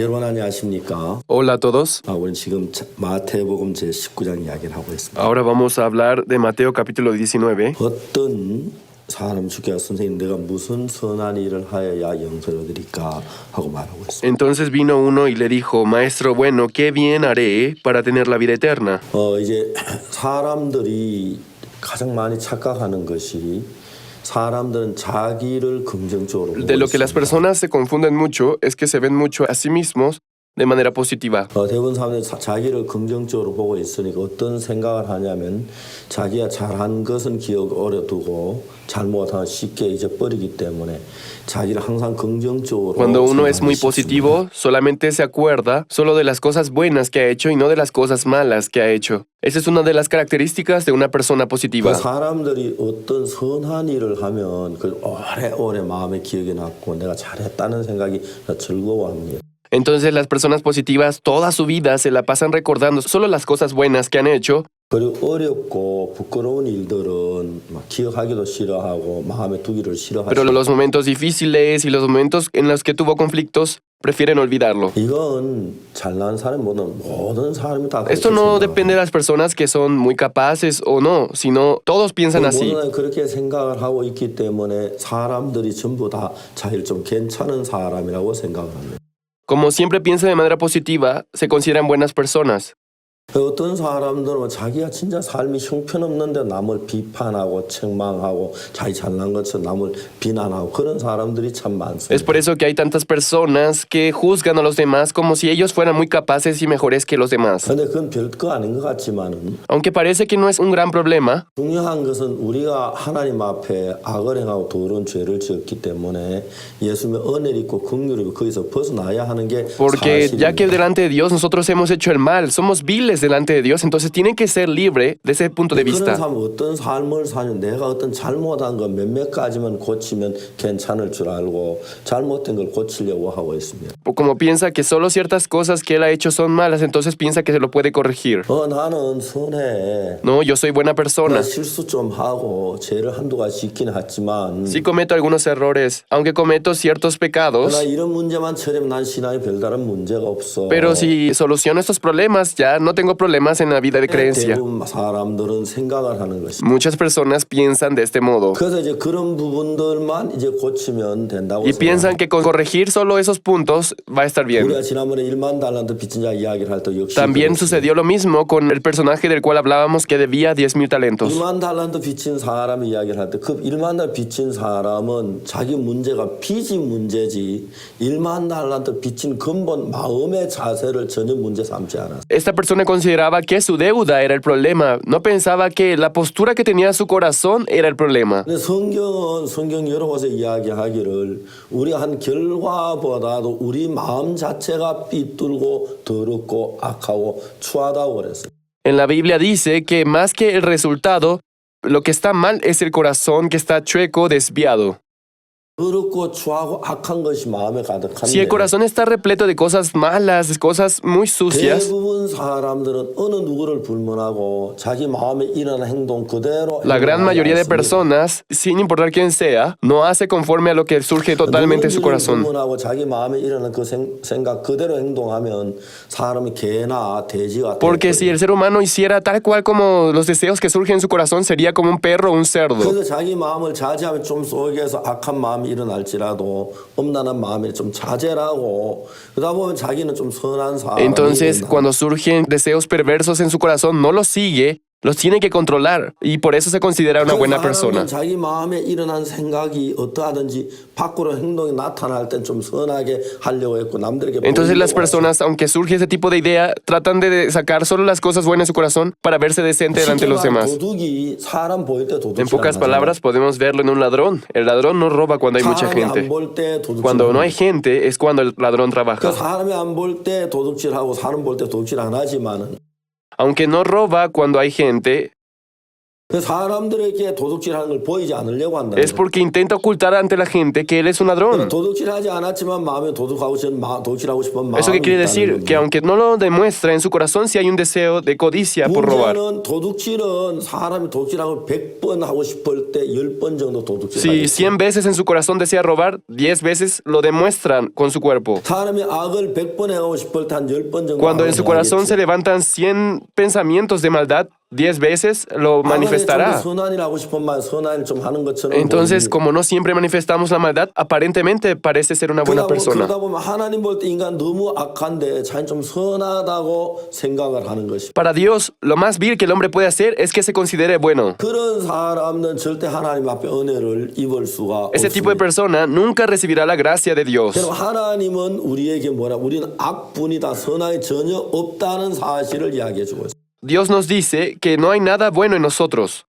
여러분 안녕하십니까? Hola a todos. 우리는 지금 마태복음 제19장 이야기를 하고 있습니다. Ahora vamos a hablar de Mateo capítulo 19. 어떤 사람 주께서 선생님 내가 무슨 선한 일을 하여야 영생을 얻으리까 하고 말하고 있습니다. Entonces vino uno y le dijo, Maestro bueno, ¿qué bien haré para tener la vida eterna? 이제 사람들이 가장 많이 착각하는 것이 사람들은 자기를 긍정적으로 보고 De lo que las 있습니다. personas se confunden mucho es que se ven mucho a sí mismos de manera positiva. 대부분 사람들이 자기를 긍정적으로 보고 있으니까 어떤 생각을 하냐면 자기가 잘한 것은 기억에 두고 잘못한 건 쉽게 잊어버리기 때문에 자기를 항상 긍정적으로 Cuando uno es muy 생각하기 쉽습니다. positivo, solamente se acuerda solo de las cosas buenas que ha hecho y no de las cosas malas que ha hecho. Esa es una de las características de una persona positiva. 사람들이 어떤 선한 일을 하면 그 오래오래 마음에 기억에 남고 내가 잘했다는 생각이 즐거워합니다. Entonces las personas positivas toda su vida se la pasan recordando solo las cosas buenas que han hecho. 그리고 어렵고 부끄러운 일들은 막 기억하기도 싫어하고 마음에 두기를 Pero 싫어하죠. los momentos difíciles y los momentos en los que tuvo conflictos prefieren olvidarlo. 이건 잘난 사람 모든 사람이 다 Esto 그렇게 no 생각합니다. depende de las personas que son muy capaces o no, sino todos piensan así. 모두가 그렇게 생각을 하고 있기 때문에 사람들이 전부 다 자기를 좀 괜찮은 사람이라고 생각을 합니다. Como siempre piensan de manera positiva, se consideran buenas personas. 어떤 사람들은 자기가 진짜 삶이 형편없는데 남을 비판하고 책망하고 자기 잘난 것처럼 남을 비난하고 그런 사람들이 참 많습니다. Es por eso que hay tantas personas que juzgan a los demás como si ellos fueran muy capaces y mejores que los demás. 근데 그건 별거 아닌 것 같지만은 Aunque parece que no es un gran problema, 중요한 것은 우리가 하나님 앞에 악을 행하고 더러운 죄를 지었기 때문에 예수님의 은혜를 입고 긍휼을 입고 거기서 벗어나야 하는 게 porque ya que 사실입니다. delante de Dios nosotros hemos hecho el mal, somos viles delante de Dios, entonces tienen que ser libres de ese punto de 그런 vista. 사람 어떤 삶을 사는 내가 어떤 잘못한 거 몇몇 가지만 고치면 괜찮을 줄 알고 잘못된 걸 고치려고 하고 있습니다. Como piensa que solo ciertas cosas que él ha hecho son malas, entonces piensa que se lo puede corregir. 나는 선해. No, yo soy buena persona. 실수 좀 하고 죄를 한두 가지 짓긴 했지만 Sí cometo algunos errores, aunque cometo ciertos pecados, 나 이런 문제만 처리하면 난 신앙에 별다른 문제가 없어. pero si soluciono estos problemas, ya no tengo problemas en la vida de creencia. 대부분 사람들은 생각을 하는 것입니다. Muchas personas piensan de este modo 그래서 이제 그런 부분들만 이제 고치면 된다고 y piensan que con corregir solo esos puntos va a estar bien. 우리가 지난번에 1만 달란트 빚진 자 이야기를 할 때 역시 También 그랬습니다. sucedió lo mismo con el personaje del cual hablábamos que debía 10,000 talentos. 1만 달란트 빚진 사람 이야기를 할 때 그 1만 달란트 빚진 사람은 자기 문제가 빚이 문제지 1만 달란트 빚진 근본 마음의 자세를 전혀 문제 삼지 않았어요. Esta persona consideraba que su deuda era el problema, no pensaba que la postura que tenía su corazón era el problema. 근데 성경 여러 곳에 이야기하기를 우리가 한 결과보다도 우리 마음 자체가 삐뚤고 더럽고 악하고 추하다고 그랬어요. En la Biblia dice que más que el resultado, lo que está mal es el corazón que está chueco, desviado. 더럽고 추하고 악한 것이 마음에 가득한데 Si el corazón está repleto de cosas malas, de cosas muy sucias, 대부분 사람들은 어느 누구를 불문하고 자기 마음에 일어나는 행동 그대로 la gran mayoría de 행동하지 않습니다. personas, sin importar quién sea, no hace conforme a lo que surge totalmente de su 누군지를 corazón. 불문하고 자기 마음에 일어나는 그 생각 그대로 행동하면 사람이 개나 돼지가 Porque si el ser humano hiciera tal cual como los deseos que surgen en su corazón, sería como un perro o un cerdo. 그래서 자기 마음을 자제하면 좀 속에서 악한 마음이 일어날지라도 엄란한 마음에 좀 자제라고 그러다 보면 자기는 좀 선한 사람이 Entonces, 된다. cuando surgen deseos perversos en su corazón, no los sigue, los tiene que controlar y por eso se considera una buena persona. 자기 마음에 일어난 생각이 어떠하든지 밖으로 행동이 나타날 땐 좀 선하게 하려고 했고 남들에게 Entonces las 보이려고 personas, aunque surge ese tipo de idea, tratan de sacar solo las cosas buenas de su corazón para verse decente delante de los 쉽게 말하면 demás. 도둑이 사람 보일 때 도둑질 En pocas 안 하잖아. palabras, podemos verlo en un ladrón. El ladrón no roba cuando hay mucha 사람이 gente. 안 볼 때 도둑질 Cuando no 안 hay gente es cuando el ladrón 그 trabaja. 사람이 안 볼 때 도둑질하고 사람 볼 때 도둑질 안 하지만은 Aunque no roba cuando hay gente, 그 사람들에게 도둑질하는 걸 보이지 않으려고 한다. Es porque intenta ocultar ante la gente que él es un ladrón. 도둑질하지 않았지만 마음에 도둑질하고 싶은 Eso que 마음이 quiere 있다는 decir 겁니다. que aunque no lo demuestra en su corazón, sí hay un deseo de codicia por robar. 문제는 도둑질은 사람이 도둑질하고 100번 하고 싶을 때 10번 정도 도둑질하겠죠. Si 100 veces en su corazón desea robar, 10 veces lo demuestran con su cuerpo. 사람이 악을 100번 해가고 싶을 때 한 10번 정도 Cuando en su corazón se 하겠죠. levantan 100 pensamientos de maldad, 10 veces lo manifestará. 선한일 하고 싶은 말 선한일 좀 하는 것처럼 Entonces, 보이니. como no siempre manifestamos la maldad, aparentemente parece ser una buena persona. 그러다 보면 하나님 볼 때 인간 너무 악한데 자기 좀 선하다고 생각을 하는 것이. Para Dios, lo más vil que el hombre puede hacer es que se considere bueno. 그런 사람은 절대 하나님 앞에 은혜를 입을 수가 Ese tipo de 없습니다. persona nunca recibirá la gracia de Dios. 그럼 하나님은 우리에게 뭐라? 우리는 악분이다, 선함이 전혀 없다는 사실을 이야기해 주고 있어요. Dios nos dice que no hay nada bueno en nosotros.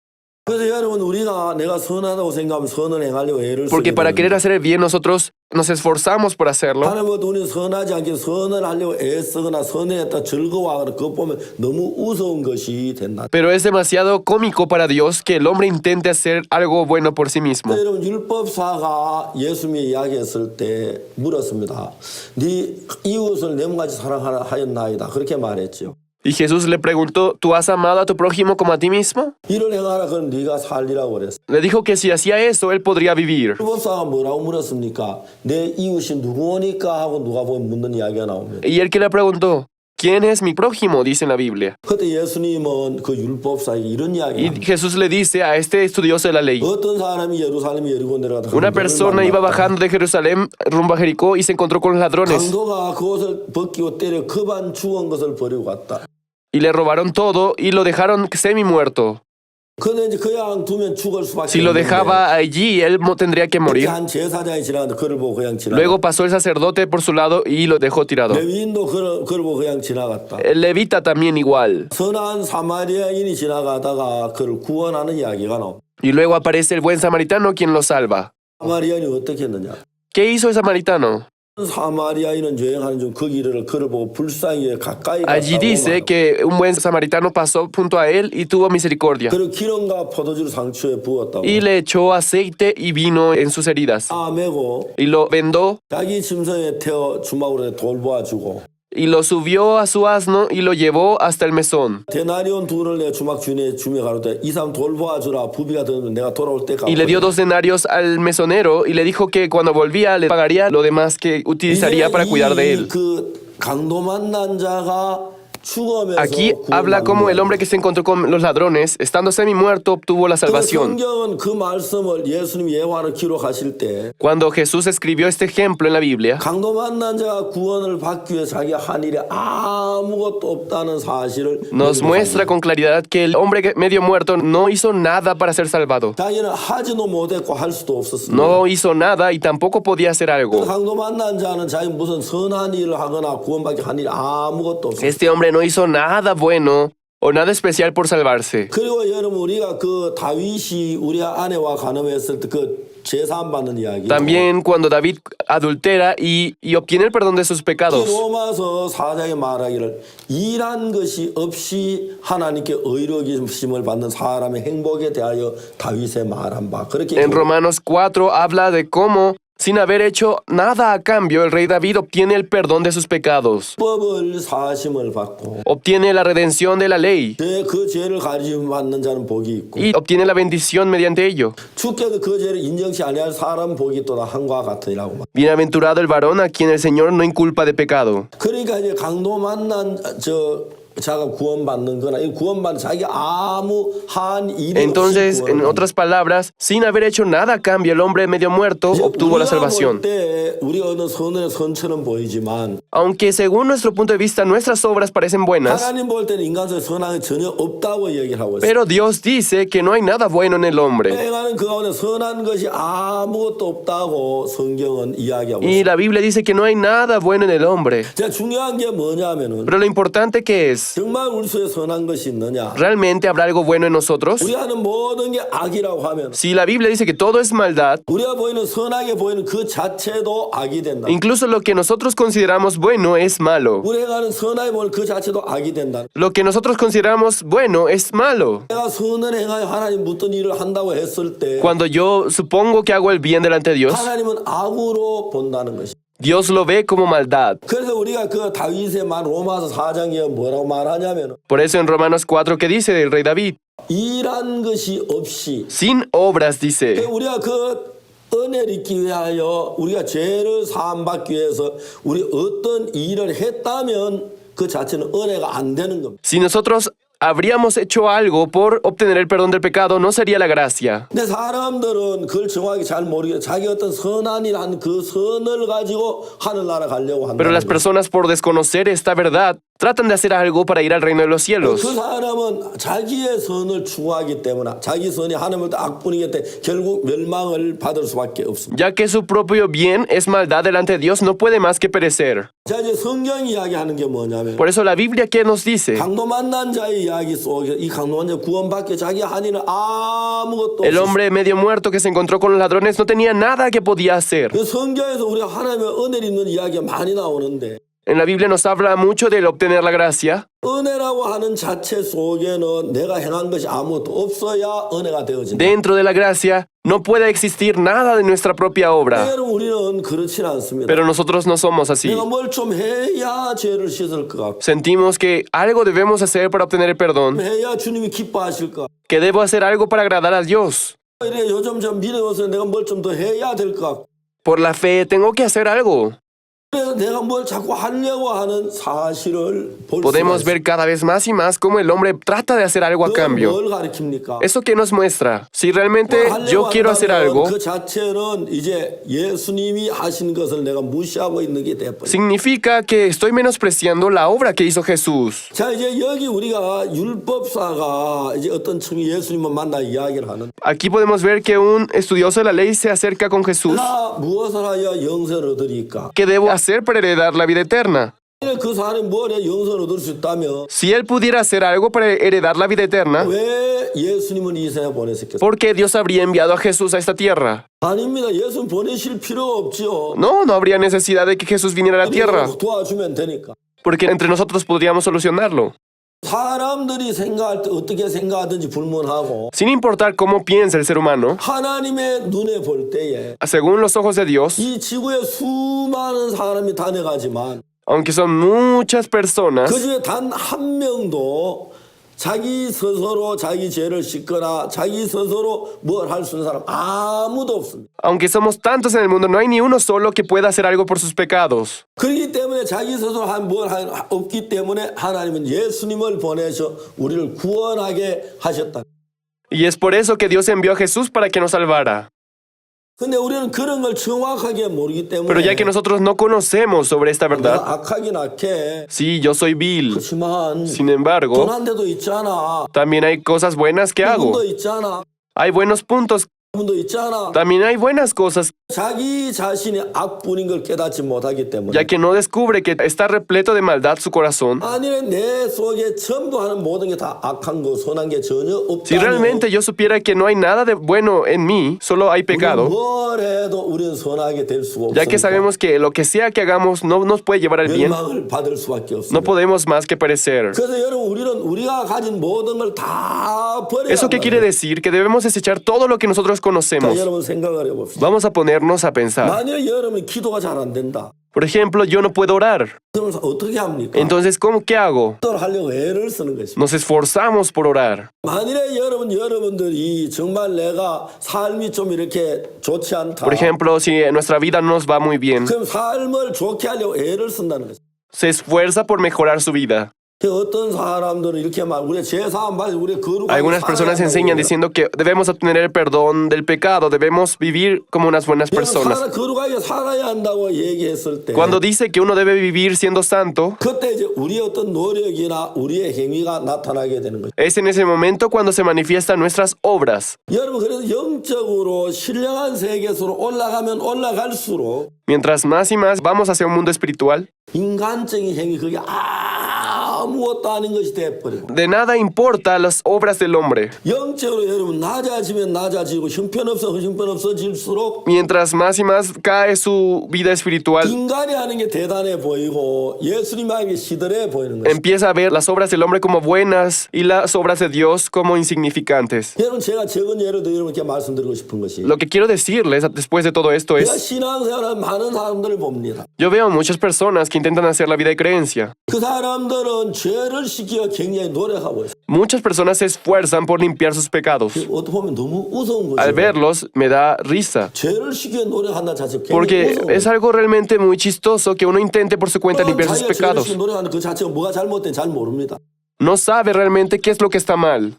그래서 여러분 우리가 내가 선하다고 생각하면 선을 행하려고 애를 Porque 쓰게 para 되는 querer hacer el bien nosotros nos esforzamos por hacerlo. 하나님은 우리는 선하지 않게 선을 하려고 애쓰거나 선했다 즐거워하거나 그것 보면 너무 우스운 것이 된다. Pero es demasiado cómico para Dios que el hombre intente hacer algo bueno por sí mismo. 여러분 율법사가 예수님이 이야기했을 때 물었습니다. 네 이웃을 내 몸같이 사랑하였나이다. 그렇게 말했죠. Y Jesús le preguntó, ¿tú has amado a tu prójimo como a ti mismo? 이를 행하라 그럼 네가 살리라고 그랬어. Le dijo que si hacía eso, él podría vivir. 율법사가 뭐라고 물었습니까? 내 이웃이 누구니까 하고 누가 보면 묻는 이야기가 나옵니다. Y él que le preguntó, ¿quién es mi prójimo? Dice en la Biblia. 그때 예수님은 그 율법사에게 이런 Y 이야기를 Jesús le dice a este estudioso de la ley, 어떤 사람이 예루살렘 예리고 내려가다 una persona iba bajando de Jerusalén rumbo a Jericó y se encontró con los ladrones 강도가 그것을 벗기고 때려 그반 죽은 것을 버리고 갔다. y le robaron todo y lo dejaron semi muerto. 근데 이제 그냥 두면 죽을 수밖에 Si lo dejaba allí, él tendría que morir. 한 제사장이 지나가는데 그를 보고 그냥 지나갔다. Luego pasó el sacerdote por su lado y lo dejó tirado. 레위인도 그를 보고 그냥 지나갔다. El levita también igual. 선한 사마리아인이 지나가다가 그를 구원하는 이야기가 나옵니다. Y luego aparece el buen samaritano quien lo salva. 사마리아인이 어떻게 했느냐? ¿Qué hizo el samaritano? 사마리아인은 여행하는 중 그 길을 그를 보고 불쌍히 가까이 Allí 갔다고 dice 말합니다. que un buen samaritano pasó junto a él y tuvo misericordia. 그리고 기름과 포도주를 상처에 부었다고. Y le echó aceite y vino en sus heridas. 아메고 Y lo vendó 자기 짐승에 태워 주막으로 돌보아주고 y lo subió a su asno y lo llevó hasta el mesón. 데나리온 둘을 내 주막 주인의 주며 가로되 이 사람 돌보아주라 부비가 되면 내가 돌아올 때가 Y le dio 2 denarios al mesonero y le dijo que cuando volvía le pagaría lo demás que utilizaría para cuidar de él. 그 강도 만난 자가 죽으면서 Aquí habla como el hombre que se encontró con los ladrones, estando semi muerto, obtuvo la salvación. 성경은 그 말씀을 예수님 예화를 기록하실 때 Cuando Jesús escribió este ejemplo en la Biblia, 강도 만난 자가 구원을 받기 위해 자기가 한 일이 아무것도 없다는 사실을 nos muestra con claridad que el hombre medio muerto no hizo nada para ser salvado. 자기는 하지도 못했고 할 수도 없었습니다. No hizo nada y tampoco podía hacer algo. 강도 만난 자는 자기 무슨 선한 일을 하거나 구원받기 한 일이 아무것도 없습니다. Este hombre no hizo nada bueno o nada especial por salvarse. 그리고 여러분 우리가 그 다윗이 우리 아내와 간음했을 때 그 제사함 받는 이야기. También cuando David adultera y obtiene el perdón de sus pecados. 로마서 4장에 말하기를 일한 것이 없이 하나님께 의롭심을 받는 사람의 행복에 대하여 다윗의 말한 바. 그렇게 En Romanos 4 habla de cómo, sin haber hecho nada a cambio, el rey David obtiene el perdón de sus pecados. 법을 사심을 받고 Obtiene la redención de la ley 그 죄를 가지고 받는 자는 복이 있고 y obtiene la bendición mediante ello. 주께서 그 죄를 인정치 아니할 사람 복이 또다 한과 같으리라고 말. Bienaventurado el varón a quien el Señor no inculpa de pecado. 그러니까 이제 강도 만난 자가 구원받는 거나 이 구원받는 자기 아무 한 일이 Entonces, 없이 en otras palabras, sin haber hecho nada a cambio, el hombre medio muerto obtuvo la salvación. 우리 어느 선의 선처럼 보이지만 Aunque según nuestro punto de vista nuestras obras parecen buenas, 하나님 볼 때는 인간의 선함이 전혀 없다고 얘기를 하고 있어요. pero Dios dice que no hay nada bueno en el hombre. 행하는 그 가운데 선한 것이 아무것도 없다고 성경은 이야기하고 Y 있어요. la Biblia dice que no hay nada bueno en el hombre. 제가 중요한 게 뭐냐면은 Pero lo importante que es, es, 정말 우리 속에 선한 것이 있느냐? ¿realmente habrá algo bueno en nosotros? 우리가 하는 모든 게 악이라고 하면 Si la Biblia dice que todo es maldad, 우리가 보이는 선하게 보이는 그 자체도 악이 된다. incluso lo que nosotros consideramos bueno es malo. 우리가 하는 선하게 보이는 그 자체도 악이 된다. Lo que nosotros consideramos bueno es malo. 내가 선을 행하여 하나님 묻던 일을 한다고 했을 때 Cuando yo supongo que hago el bien delante de Dios, 하나님은 악으로 본다는 것이. Dios lo ve como maldad. 그래서 우리가 그 다윗의 말 로마서 4장에 뭐라고 말하냐면 Por eso en Romanos 4 que dice del rey David, 일한 것이 없이 sin obras dice, 우리가 그 은혜를 입기 위하여 우리가 죄를 사함받기 위해서 우리 어떤 일을 했다면 그 자체는 은혜가 안 되는 겁니다. si nosotros habríamos hecho algo por obtener el perdón del pecado, no sería la gracia. 근데 사람들은 그걸 정확히 잘 모르게 자기 어떤 선한 일 한 그 선을 가지고 하늘나라 가려고 Pero 한다는 las 거예요. personas, por desconocer esta verdad, tratan de hacer algo para ir al reino de los cielos. 그 사람은 자기의 선을 추구하기 때문에 자기 선이 하나님을 악분이기 때문에 결국 멸망을 받을 수밖에 없습니다. Ya que su propio bien es maldad delante de Dios, no puede más que perecer. 자 이제 성경이 이야기하는 게 뭐냐면 Por eso la Biblia, ¿qué nos dice? 강도 만난 자의 이야기 속에 이 강도 만난 자 구원받기 자기 한 일은 아무것도 El 없었어요. hombre medio muerto que se encontró con los ladrones no tenía nada que podía hacer. 그 성경에서 우리가 하나님의 은혜를 입는 이야기가 많이 나오는데 En la Biblia nos habla mucho del obtener la gracia, 은혜라고 하는 자체 속에는 내가 행한 것이 아무것도 없어야 은혜가 되어진다. dentro de la gracia no puede existir nada de nuestra propia obra. 여러분 우리는 그렇지 않습니다. Pero nosotros no somos así. 내가 뭘 좀 해야 죄를 씻을 것 같고 Sentimos que algo debemos hacer para obtener el perdón, 해야 주님이 기뻐하실 것 같고 que debo hacer algo para agradar a Dios. 이래 요즘 좀 믿어서 내가 뭘 좀 더 해야 될 것 같고 Por la fe tengo que hacer algo. 그래서 내가 뭘 자꾸 하려고 하는 사실을 볼 수가 Podemos 있어요. ver cada vez más y más cómo el hombre trata de hacer algo a 그건 cambio. 뭘 가르칩니까? ¿Eso qué nos muestra? Si realmente 하려고 yo quiero hacer 한다면 algo, 그 자체는 이제 예수님이 하신 것을 내가 무시하고 있는 게 돼버려요. significa que estoy menospreciando la obra que hizo Jesús. 자 이제 여기 우리가 율법사가 이제 어떤 층이 예수님을 만나 이야기를 하는 Aquí podemos ver que un estudioso de la ley se acerca con Jesús. 나 무엇을 하여 영생을 얻으리까? ¿Qué debo hacer para heredar la vida eterna? 그 사람이 뭘 해 영생을 얻을 수 있다면 Si él pudiera hacer algo para heredar la vida eterna, 왜 예수님은 이 세상에 보내셨겠어요? ¿por qué Dios habría enviado a Jesús a esta tierra? 아닙니다. 예수님 보내실 필요가 없지요. No, no habría necesidad de que Jesús viniera a la tierra, 도와주면 되니까. porque entre nosotros podríamos solucionarlo. 사람들이 생각할 때 어떻게 생각하든지 불문하고 Sin importar cómo piensa el ser humano, 하나님의 눈에 볼 때에 según los ojos de Dios, 이 지구에 수많은 사람이 다녀가지만 aunque son muchas personas, 그 중에 단 한 명도 자기 스스로 자기 죄를 씻거나 자기 스스로 뭘 할 수 있는 사람 아무도 없습니다. aunque somos tantos en el mundo, no hay ni uno solo que pueda hacer algo por sus pecados. 그렇기 때문에 자기 스스로 없기 때문에 하나님은 예수님을 보내셔 우리를 구원하게 하셨다. Y es por eso que Dios envió a Jesús para que nos salvara. 근데 우리는 그런 걸 정확하게 모르기 Pero 때문에 ya que nosotros no conocemos sobre esta verdad, 내가 악하긴 악해. sí, yo soy vil. 그렇지만 Sin embargo, 돈한 데도 있잖아. también hay cosas buenas que hago. 부분도 있잖아. Hay buenos puntos, 부분도 있잖아. también hay buenas cosas, 자기 자신이 악뿐인 걸 깨닫지 못하기 때문에 ya que no descubre que está repleto de maldad su corazón. 아니 내 속에 전부 하는 모든 게 다 악한 거 선한 게 전혀 Si 없다면 realmente yo supiera que no hay nada de bueno en mí, solo hay pecado, 뭘 해도 우리는 선하게 될 수가 ya que 없으니까 sabemos que lo que sea que hagamos no nos puede llevar al bien, 멸망을 받을 수밖에 no 없습니다. podemos más que perecer. 그래서 여러분 우리는 우리가 가진 모든 걸 다 버려야 ¿Eso qué quiere decir? Que debemos desechar todo lo que nosotros conocemos. 여러분 생각을 해봅시다. Vamos a ponernos a pensar. 만약에 여러분 기도가 잘 안 된다. Por ejemplo, yo no puedo orar. 그러면 어떻게 합니까? Entonces, ¿qué hago? 기도를 하려고 애를 쓰는 것입니다. Nos esforzamos por orar. 만일에 여러분들이 정말 내가 삶이 좀 이렇게 좋지 않다. Por ejemplo, si en nuestra vida no nos va muy bien, 그럼 삶을 좋게 하려고 애를 쓴다는 거죠. se esfuerza por mejorar su vida. 어떤 사람들은 이렇게 말, 우리 제사한 말, 우리 거룩하게 Algunas personas enseñan diciendo que debemos obtener el perdón del pecado, debemos vivir como unas buenas personas. 거룩하게 살아야 한다고 얘기했을 때, Cuando dice que uno debe vivir siendo santo, 그때 이제 우리의 어떤 노력이나 우리의 행위가 나타나게 되는 거죠. es en ese momento cuando se manifiestan nuestras obras. 여러분 그래서 영적으로 신령한 세계로 올라가면 올라갈수록 Mientras más y más vamos hacia un mundo espiritual, 인간적인 행위 그게 아무것도 아닌 것이 돼버리고 De nada importa las obras del hombre. 영적으로 여러분 낮아지면 낮아지고 형편없어질수록 Mientras más y más cae su vida espiritual, 인간이 하는 게 대단해 보이고 예수님 하는 게 시들해 보이는 거예요. empieza a ver las obras del hombre como buenas y las obras de Dios como insignificantes. 여러분 제가 적은 예로도 여러분께 말씀드리고 싶은 것이 Lo que quiero decirles después de todo esto 제가 es, 신앙생활하는 많은 사람들을 봅니다. yo veo muchas personas que intentan hacer la vida de creencia. 그 사람들은 죄를 씻기가 굉장히 노력하고 있어요. Muchas personas se esfuerzan por limpiar sus pecados. 어떻게 보면 너무 우스운 Al 거죠. verlos me da risa, 죄를 씻기에 노력한다 자체가 굉장히 porque 우스운 es 거예요. algo realmente muy chistoso que uno intente por su cuenta limpiar sus 자기가 죄를 pecados. 씻기 노력하는 그 자체가 뭐가 잘못된 잘 모릅니다. No sabe realmente qué es lo que está mal.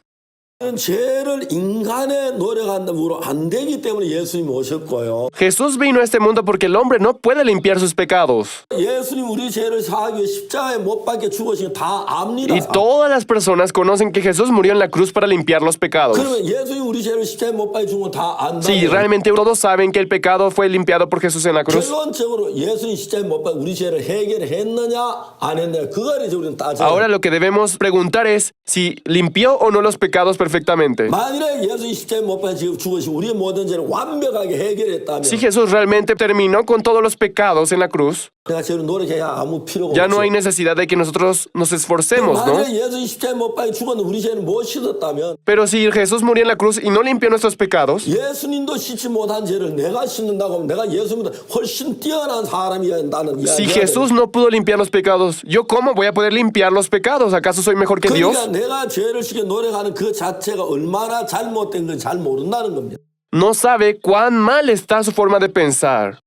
죄를 인간의 노력한다므로 안 되기 때문에 예수님이 오셨고요. Jesús vino a este mundo porque el hombre no puede limpiar sus pecados. 예수님 우리 죄를 사하기 위해 십자가에 못 박혀 죽으신 다 압니다. Y todas las personas conocen que Jesús murió en la cruz para limpiar los pecados. 그러면 예수님 우리 죄를 십자가에 못 박혀 죽은 거 다 안다. Sí, realmente todos saben que el pecado fue limpiado por Jesús en la cruz. 결론적으로 예수님 십자가에 못 박혀 우리 죄를 해결했느냐 안 했느냐 그거를 이제 우리는 따져야 Ahora lo que debemos preguntar es si limpió o no los pecados perfectamente. 만일에 예수님 십자가에 못 박혀 죽으신 우리의 모든 죄를 완벽하게 해결했다면 Si Jesús realmente terminó con todos los pecados en la cruz, 내가 죄를 노력해야 아무 필요가 ya no 없어. hay necesidad de que nosotros nos esforcemos, ¿no? 만일에 예수님 십자가에 못 박혀 죽었는데 우리 죄는 못 씻었다면 Pero si Jesús murió en la cruz y no limpió nuestros pecados, 예수님도 씻지 못한 죄를 내가 씻는다고 하면 내가 예수님보다 훨씬 뛰어난 사람이야 나는 si 이야기해야 Jesús no pudo limpiar los pecados, ¿yo cómo voy a poder limpiar los pecados? ¿Acaso soy mejor que Dios? 그러니까 내가 죄를 씻게 노력하는 그 자체가 얼마나 잘못된 건지 잘 모른다는 겁니다. No sabe cuán mal está su forma de pensar.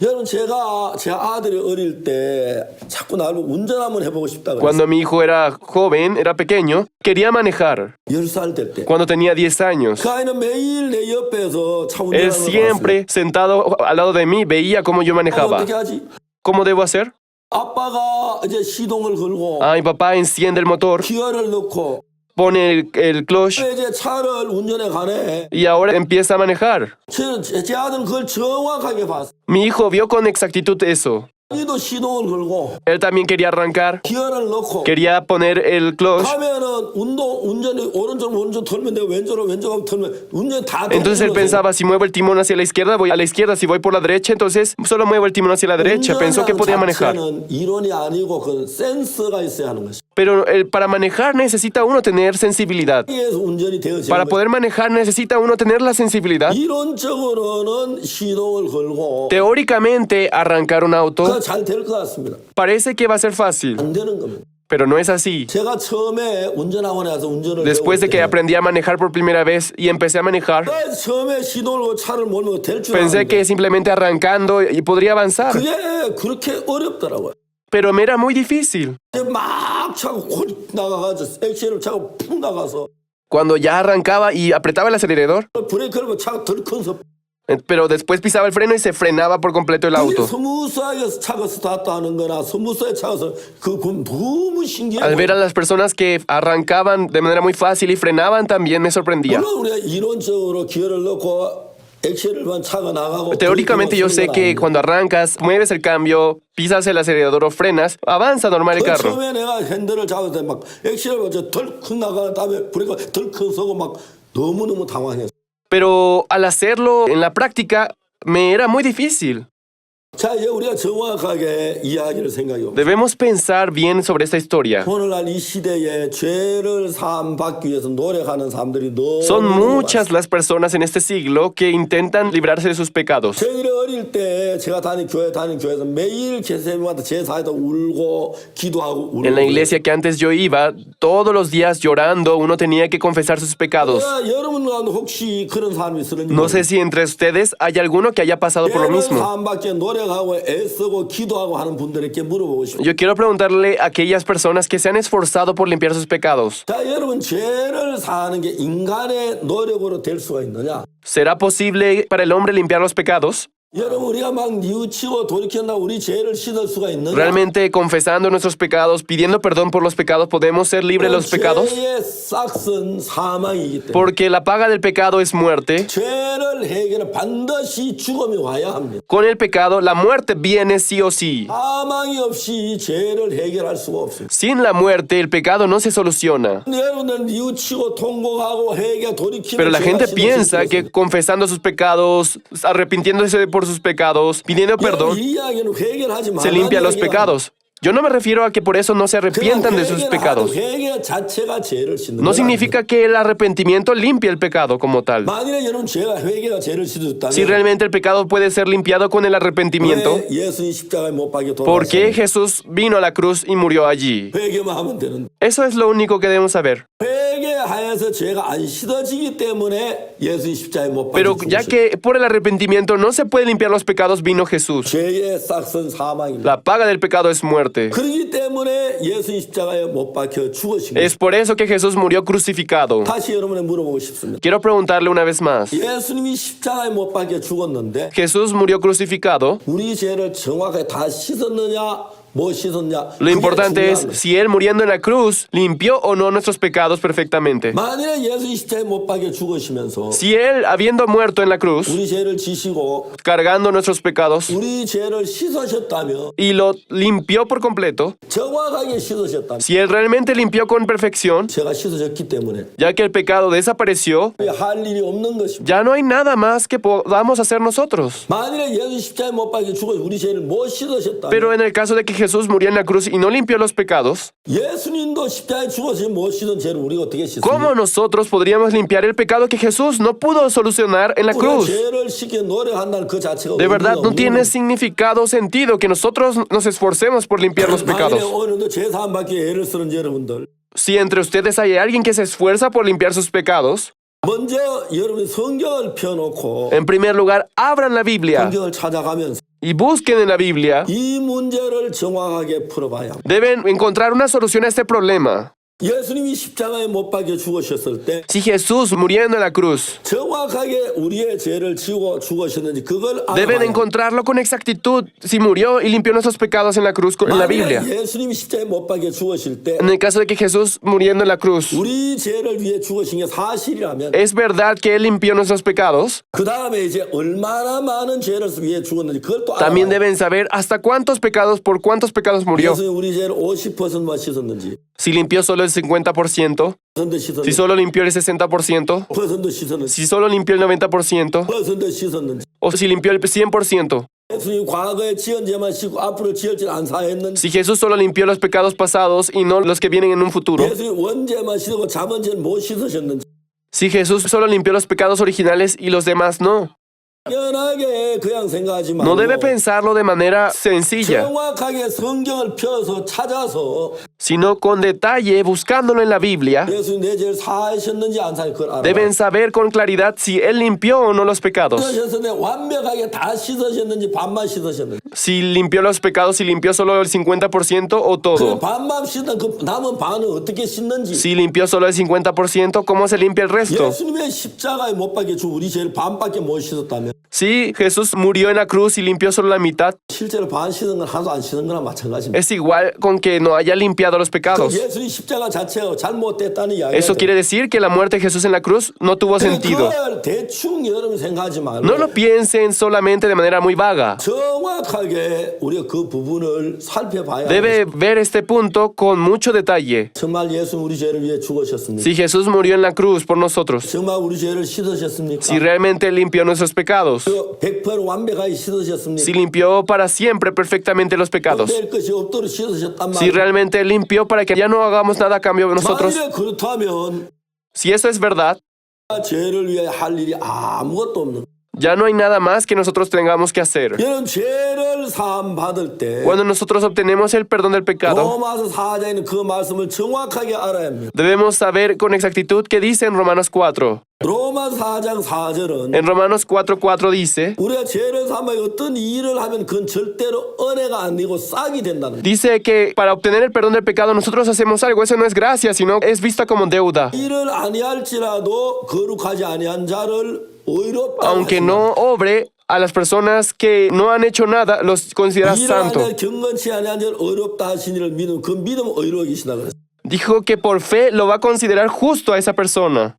여러분 제가 제 아들이 어릴 때 자꾸 나를 운전 한번 해보고 싶다 그랬어요. Cuando mi hijo era joven, era pequeño, quería manejar. 10살 될 때. Cuando tenía 10 años, 그 아이는 매일 내 옆에서 차 él 운전하는 걸 봤어요. siempre sentado al lado de mí veía cómo yo manejaba. 어떻게 하지? ¿Cómo debo hacer? 아빠가 이제 시동을 걸고 Ah, mi papá enciende el motor, 기어를 넣고 pone el clutch 이제 차를 운전해 가네. y ahora empieza a manejar. 제 아들은 그걸 정확하게 봤어. Mi hijo vio con exactitud eso. 이도 시동을 걸고 Él también quería arrancar, 기어를 넣고 quería poner el clutch. 가면은 운전이 오른쪽 돌면 내가 왼쪽으로 돌면 운전이 다 Entonces él 돌리는 거예요. pensaba, si muevo el timón hacia la izquierda, voy a la izquierda. Si voy por la derecha, entonces solo muevo el timón hacia la derecha. Pensó que podía manejar. 자체는 이론이 아니고 그 센스가 있어야 하는 것이. Pero para manejar necesita uno tener sensibilidad. 여기에서 운전이 되어지는 Para 거예요. poder manejar necesita uno tener la sensibilidad. 이론적으로는 시동을 걸고 Teóricamente, arrancar un auto 잘 될 것 같습니다. parece que va a ser fácil, 안 되는 겁니다. pero no es así. 제가 처음에 운전학원에 와서 운전을 Después de 배울 que 때 aprendí a manejar por primera vez y empecé a manejar, 처음에 시동을 걸고 차를 몰면 될 줄 pensé 알았는데 que simplemente arrancando y podría avanzar. 그게 그렇게 어렵더라고요. Pero me era muy difícil. 막 차가 곧 나가가지고 액셀을 차가 푹 나가서 Cuando ya arrancaba y apretaba el acelerador, 브레이크를 면 차가 덜컹서 pero después pisaba el freno y se frenaba por completo el 이게 auto. 스무스하게 차가 스타트하는 거나 스무스하게 차가 그건 너무 신기해요. Al ver a las personas que arrancaban de manera muy fácil y frenaban también me sorprendía. 물론 우리가 이론적으로 기어를 넣고 액셀을만 차가 나가고 Teóricamente yo sé que 브레이크가 cuando arrancas, mueves el cambio, pisas el acelerador o frenas, avanza normal el 그 carro. 처음에 내가 핸들을 잡을 때 막 액셀을 먼저 덜컥 나가는 다음에 브레이크가 덜컥 서고 막 너무너무 당황했어. Pero al hacerlo en la práctica, me era muy difícil. 자, 이제 우리가 정확하게 이야기를 생각해요. Debemos pensar bien sobre esta historia. 오늘날 이 시대에 죄를 사함 받기 위해서 노력하는 사람들이 너무 Son 많습니다. muchas las personas en este siglo que intentan librarse de sus pecados. 저희들이 어릴 때 제가 다닌 교회에서 매일 개세미마다 제사에다 울고 기도하고 울고 En la iglesia que antes yo iba, todos los días llorando, uno tenía que confesar sus pecados. 여러분 가운데 혹시 그런 사람이 있으는지 No sé si entre ustedes hay alguno que haya pasado por lo 죄를 mismo. 사함 받기 위해 노력하고 애쓰고 기도하고 하는 분들에게 물어보고 싶어요. Yo quiero preguntarle a aquellas personas que se han esforzado por limpiar sus pecados. 자, 여러분 죄를 사는 게 인간의 노력으로 될 수가 있느냐? ¿Será posible para el hombre limpiar los pecados? 여러분 우리가 막 뉘우치고 돌이켰나 우리 죄를 씻을 수가 있느냐? ¿Realmente confesando nuestros pecados, pidiendo perdón por los pecados, podemos ser libres de los pecados? 죄의 싹은 사망이기 때문에 Porque la paga del pecado es muerte. 죄를 해결해 반드시 죽음이 와야 합니다. Con el pecado, la muerte viene sí o sí. 사망이 없이 죄를 해결할 수가 없어요. Sin la muerte, el pecado no se soluciona. 여러분들 뉘우치고 통곡하고 회개 돌이키는 Pero la gente 죄가 piensa 신을 que confesando sus pecados, arrepintiéndose por sus pecados, pidiendo perdón, 이 이야기는 회개하지 se limpia los 말라는 pecados. Yo no me refiero a que por eso no se arrepientan de sus pecados. 회개 자체가 죄를 씻는 No 건 significa que el arrepentimiento limpie el pecado como tal. 만일에 여러분 죄가 회개가 죄를 씻었다면 Si realmente el pecado puede ser limpiado con el arrepentimiento, 왜 예수님 십자가에 못 박혀 ¿por qué 돌아가셨는지 Jesús vino a la cruz y murió allí? 회개만 하면 되는 Eso es lo único que debemos saber. 회개하여서 죄가 안 씻어지기 때문에 예수님 십자가에 못 박혀 Pero ya 죽으셨어요. que por el arrepentimiento no se puede limpiar los pecados, vino Jesús. 죄의 싹은 사망입니다. La paga del pecado es muerte. 그렇기 때문에 예수님 십자가에 못 박혀 죽으신 거예요. Es por eso que Jesús murió crucificado. 다시 여러분에 물어보고 싶습니다. Quiero preguntarle una vez más. 예수님이 십자가에 못 박혀 죽었는데 Jesús murió crucificado. 우리 죄를 정확하게 다 씻었느냐 못 씻었냐 Lo 그게 importante 중요한 es 거예요. si Él muriendo en la cruz limpió o no nuestros pecados perfectamente. 만일에 예수님 십자가에 못 박혀 죽으시면서 Si Él, habiendo muerto en la cruz, 우리 죄를 지시고 cargando nuestros pecados, 우리 죄를 씻으셨다면 y lo limpió por completo, 정확하게 씻으셨다면 si Él realmente limpió con perfección, 죄가 씻어졌기 때문에 ya que el pecado desapareció, 할 일이 없는 것입니다. ya no hay nada más que podamos hacer nosotros. 만일에 예수님 십자가에 못 박혀 죽어 우리 죄를 못 씻으셨다면 Pero en el caso de que Jesús murió en la cruz y no limpió los pecados, 예수님도 십자가에 죽어서 못 씻은 죄를 우리가 어떻게 씻습니까? ¿cómo nosotros podríamos limpiar el pecado que Jesús no pudo solucionar en la 우리가 cruz? 죄를 씻게 노력한다는 그 자체가 De verdad, 의미가 no tiene 없는 significado, sentido que nosotros nos esforcemos por limpiar los 만일에 pecados. 오늘도 죄 사함 받기 애를 쓰는 여러분들 Si entre ustedes hay alguien que se esfuerza por limpiar sus pecados, 먼저 여러분이 성경을 펴놓고 en primer lugar, abran la Biblia 성경을 찾아가면서 y busquen en la Biblia. 이 문제를 정확하게 풀어봐야 합니다. Deben encontrar una solución a este problema. 예수님이 십자가에 못 박혀 죽으셨을 때 Si Jesús muriendo en la cruz, 정확하게 우리의 죄를 지고 죽으셨는지 그걸 deben 알아봐야 합니다. encontrarlo con exactitud. Si murió y limpió nuestros pecados en la cruz en la Biblia. 만약에 예수님이 십자가에 못 박혀 죽으실 때 En el caso de que Jesús muriendo en la cruz, 우리 죄를 위해 죽으신 게 사실이라면 es verdad que Él limpió nuestros pecados, 그 다음에 이제 얼마나 많은 죄를 위해 죽었는지 그걸 또 también 알아봐야 deben saber hasta cuántos pecados, por cuántos pecados murió. 예수님 우리 죄를 50%만 씻었는지 Si limpió solo el 50%, 퍼센트 si 씻었는지 solo limpió el 60%, 퍼센트 씻었는지 si solo limpió el 90%, 퍼센트 씻었는지 o si limpió el 100%. 예수님 과거에 지은 죄만 씻고 앞으로 지을 죄는 안 사했는지 Si Jesús solo limpió los pecados pasados y no los que vienen en un futuro. 예수님 원죄만 씻고 잡은 죄는 못 씻으셨는지 Si Jesús solo limpió los pecados originales y los demás no. 당연하게 그냥 생각하지 말고 No debe pensarlo de manera sencilla, 정확하게 성경을 펴서 찾아서 sino con detalle, buscándolo en la Biblia. 예수님 내 죄를 사하셨는지 안 사하셨는지 그걸 알아봐. Deben saber con claridad si Él limpió o no los pecados. 씻으셨는데 완벽하게 다 씻으셨는지 반만 씻으셨는지 Si limpió los pecados, si limpió solo el 50% o 그 todo. 반만 씻은 그 남은 반은 어떻게 씻는지 Si limpió solo el 50%, ¿cómo se limpia el resto? 예수님의 십자가에 못 박혀 죽 우리 죄를 반밖에 못 씻었다면 Si Jesús murió en la cruz y limpió solo la mitad, 실제로 반 씻은 건 하나도 안 씻은 거나 마찬가지입니다. es igual con que no haya limpiado los pecados. 예수님 십자가 자체가 잘못됐다는 이야기가 Eso quiere decir que la muerte de Jesús en la cruz no tuvo sentido. 그걸 대충 여러분 생각하지 말고 No lo piensen solamente de manera muy vaga. 정확하게 우리가 그 부분을 살펴봐야 Debe ver este punto con mucho detalle. 정말 예수 우리 죄를 위해 죽으셨습니까? Si Jesús murió en la cruz por nosotros, 정말 우리 죄를 씻으셨습니까? si realmente limpió nuestros pecados, 100% 완벽하게 씻으셨습니까? si limpió para siempre perfectamente los pecados, 될 것이 없도록 씻으셨단 si 말이에요. realmente limpió para que ya no hagamos nada a cambio de nosotros, 만일에 그렇다면 si eso es verdad, 죄를 위해 할 일이 아무것도 없는 거예요. ya no hay nada más que nosotros tengamos que hacer. 여러분 죄를 사함 받을 때 Cuando nosotros obtenemos el perdón del pecado, 로마서 4장에 있는 그 말씀을 정확하게 알아야 합니다. debemos saber con exactitud qué dice en Romanos 4. 로마서 4장 4절은 En Romanos 4:4 dice, 우리가 죄를 사함에 어떤 일을 하면 그건 절대로 은혜가 아니고 싹이 된다는 거예요. dice que para obtener el perdón del pecado nosotros hacemos algo. Eso no es gracia, sino es vista como deuda. 일을 아니할지라도 거룩하지 아니한 자를 의롭다고 Aunque 하시는 no obre, a las personas que no han hecho nada, los considera 일을 santo. 하냐 경건치 아니한 자를 어렵다 하신 이를 믿으면 그 믿음 의로우시다 그랬어요. Dijo que por fe lo va a considerar justo a esa persona.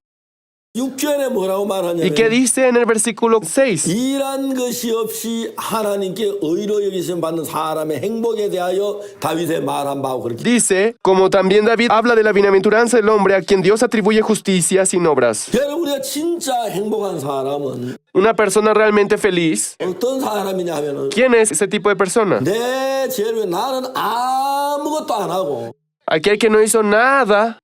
6절에 뭐라고 ¿Y qué 말하냐면 dice en el versículo 6? 일한 것이 없이 하나님께 의로 여기심 받는 사람의 행복에 대하여 다윗의 말한 바고 그렇게 Dice, como también David habla de la bienaventuranza del hombre a quien Dios atribuye justicia sin obras. 여러분 우리가 진짜 행복한 사람은 Una persona realmente feliz, 어떤 사람이냐 하면은 ¿quién es ese tipo de persona? 내 죄를 위해 나는 아무것도 안 하고 Aquel que no hizo nada,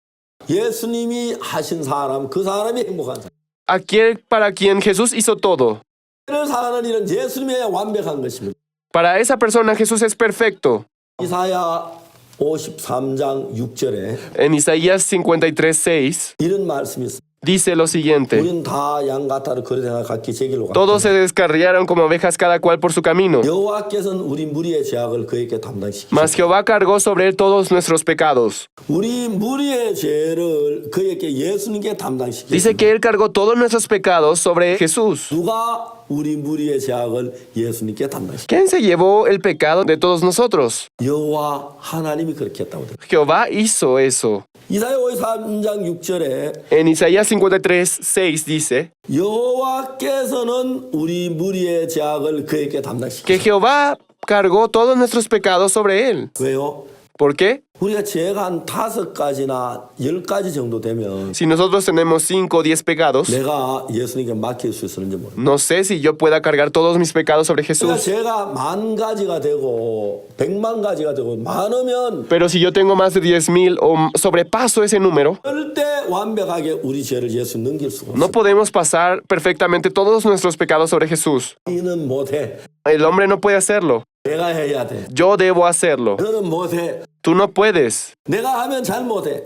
예수님이 하신 사람 그 사람이 행복한 사람. aquel para quien Jesús hizo todo. 죄를 사는 일은 예수님이 완벽한 것입니다. Para esa persona Jesús es perfecto. 이사야 53장 6절에 En Isaías 53:6 이런 말씀이 있습니다. dice lo siguiente: 우리는 다 양 같아로 거리다가 각기 제 길로 Todos 갔다. se descarriaron como ovejas cada cual por su camino, 여호와께서는 우리 무리의 죄악을 그에게 담당시키시고 mas Jehová cargó sobre él todos nuestros pecados. 우리 무리의 죄를 그에게 예수님께 담당시키시고 Dice que él cargó todos nuestros pecados sobre Jesús. 누가 우리 무리의 죄악을 예수님께 담당시키시고 ¿Quién se llevó el pecado de todos nosotros? 여호와 하나님이 그렇게 했다고 돼요. Jehová hizo eso. 이사야 53장 6절에 En Isaías 53:6 dice 여호와께서는 우리 무리의 죄악을 그에게 que 담당시키시고 Jehová cargó todos nuestros pecados sobre él. 왜요? ¿Por qué? 우리가 죄가 한 5가지나 10가지 정도 되면 Si nosotros tenemos 5 o 10 pecados, 내가 예수님께 맡길 수 있었는지 모르겠어요. no sé si yo pueda cargar todos mis pecados sobre 그러니까 Jesús. 죄가 10,000가지가 되고 100,000가지가 되고 많으면 Pero si yo tengo más de 10,000 o sobrepaso ese número, 절대 완벽하게 우리 죄를 예수님 넘길 수가 no 없어요. podemos pasar perfectamente todos nuestros pecados sobre Jesús. 너는 못해. El hombre no puede hacerlo. 내가 해야 돼. Yo debo hacerlo. 너는 못해. Tú no puedes. 내가 하면 잘 못해.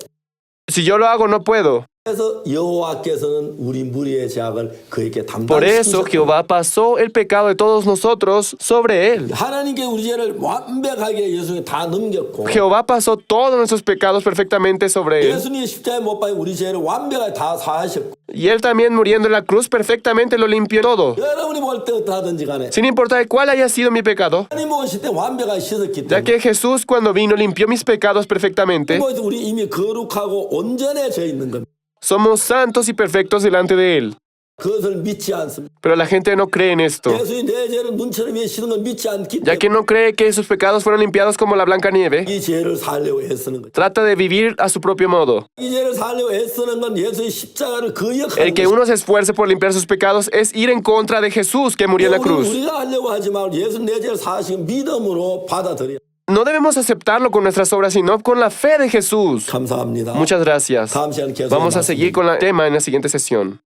Si yo lo hago, no puedo. 그래서 여호와께서는 우리 무리의 죄악을 그에게 Por eso 담당시키셨다. Jehová pasó el pecado de todos nosotros sobre él. 하나님께 우리 죄를 완벽하게 예수님께 다 넘겼고 Jehová pasó todos nuestros pecados perfectamente sobre él. 예수님이 십자가에 못 박혀 우리 죄를 완벽하게 다 사하셨고 Y él también muriendo en la cruz perfectamente lo limpió todo. 여러분이 볼 때 어떠하든지 간에 Sin importar cuál haya sido mi pecado. 하나님 오실 때 완벽하게 씻었기 Ya 때문에 que Jesús cuando vino limpió mis pecados perfectamente. 그래서 우리 이미 거룩하고 온전해져 있는 겁니다. Somos santos y perfectos delante de él. 그것을 믿지 않습니다. Pero la gente no cree en esto. 예수님 내 죄를 눈처럼 위에 씻은 걸 믿지 않기 Ya 때문에 que no cree que sus pecados fueron limpiados como la blanca nieve, 이 죄를 살려고 애쓰는 거죠. trata de vivir a su propio modo. 이 죄를 살려고 애쓰는 건 예수의 십자가를 El 거역하는 que 것입니다. uno se esfuerce por limpiar sus pecados es ir en contra de Jesús que murió en la cruz. 우리가 하려고 하지 말고 예수 내 죄를 사하신 믿음으로 받아들여. No debemos aceptarlo con nuestras obras, sino con la fe de Jesús. 감사합니다. Muchas gracias. 다음 시간 계속 Vamos a seguir con el tema en la siguiente sesión.